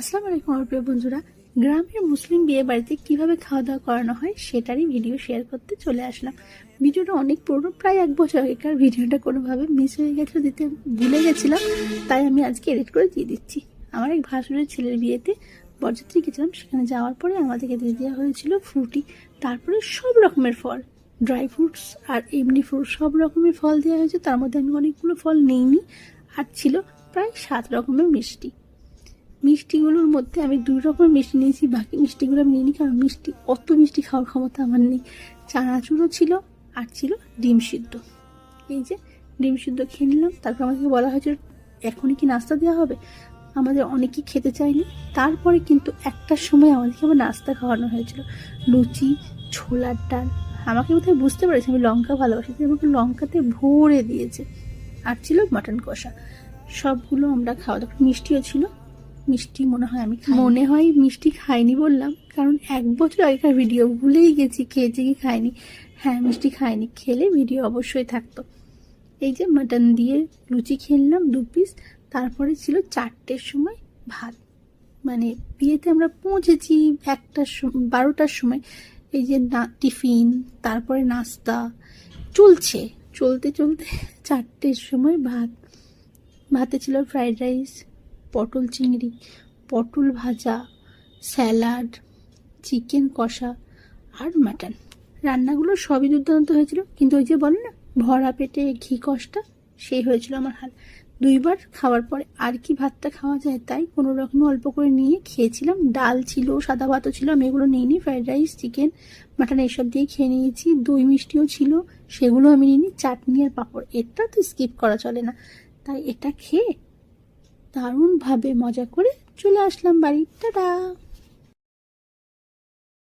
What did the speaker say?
আসসালামু আলাইকুম আমার প্রিয় বন্ধুরা। গ্রামের মুসলিম বিয়ে বাড়িতে কীভাবে খাওয়া দাওয়া করানো হয় সেটারই ভিডিও শেয়ার করতে চলে আসলাম। ভিডিওটা অনেক পুরনো, প্রায় 1 বছর আগেকার। ভিডিওটা কোনোভাবে মিস হয়ে গেছে, দিতে ভুলে গেছিলাম, তাই আমি আজকে এডিট করে দিয়ে দিচ্ছি। আমার এক ভাসুরের ছেলের বিয়েতে বরযাত্রী গেছিলাম, সেখানে যাওয়ার পরে আমাদেরকে দিয়ে দেওয়া হয়েছিল ফ্রুটি, তারপরে সব রকমের ফল, ড্রাই ফ্রুটস আর এমনি ফ্রুট, সব রকমের ফল দেওয়া হয়েছে। তার মধ্যে আমি অনেকগুলো ফল নিইনি, আর ছিল প্রায় 7 রকমের মিষ্টি। মিষ্টিগুলোর মধ্যে আমি 2 রকমের মিষ্টি নিয়েছি, বাকি মিষ্টিগুলো আমি নিইনি, কারণ অত মিষ্টি খাওয়ার ক্ষমতা আমার নেই। চানাচুরও ছিল, আর ছিল ডিম সিদ্ধ। এই যে ডিম সিদ্ধ খেয়ে নিলাম। তারপর আমাকে বলা হয়েছে এখনই কি নাস্তা দেওয়া হবে। আমাদের অনেকেই খেতে চায়নি, তারপরে কিন্তু 1টার সময় আমাদেরকে আবার নাস্তা খাওয়ানো হয়েছিল, লুচি, ছোলার ডাল। আমাকে বোধহয় বুঝতে পেরেছে আমি লঙ্কা ভালোবাসি, তাই আমাকে লঙ্কাতে ভরে দিয়েছে। আর ছিল মাটন কষা। সবগুলো আমরা খাওয়া দাওয়া, মিষ্টিও ছিল। মিষ্টি মনে হয় মিষ্টি খাইনি বললাম, কারণ 1 বছর আগেকার ভিডিও, ভুলেই গেছি খেয়েছি কি খাইনি। হ্যাঁ, মিষ্টি খাইনি, খেলে ভিডিও অবশ্যই থাকতো। এই যে মাটন দিয়ে লুচি খেললাম 2 পিস। তারপরে ছিল 4টের সময় ভাত। মানে বিয়েতে আমরা পৌঁছেছি 12টার সময়। এই যে টিফিন, তারপরে নাস্তা চলতে 4টের সময় ভাত। ভাতে ছিল ফ্রাইড রাইস, পটল চিংড়ি, পটল ভাজা, স্যালাড, চিকেন কষা আর মাটন। রান্নাগুলো সবই দুর্দান্ত হয়েছিল, কিন্তু ওই যে বলে না ভরা পেটে ঘি কষটা, সেই হয়েছিল আমার হাল। 2 বার খাওয়ার পরে আর কি ভাতটা খাওয়া যায়, তাই কোনো রকম অল্প করে নিয়ে খেয়েছিলাম। ডাল ছিল, সাদা ভাতও ছিল, আমি এগুলো নিইনি। ফ্রাইড রাইস, চিকেন, মাটন এইসব দিয়ে খেয়ে নিয়েছি। দই মিষ্টিও ছিল, সেগুলো আমি নিইনি। চাটনি আর পাঁপড়, এটা তো স্কিপ করা চলে না, তাই এটা খেয়ে দারুণভাবে মজা করে চলে আসলাম বাড়ি। টাটা।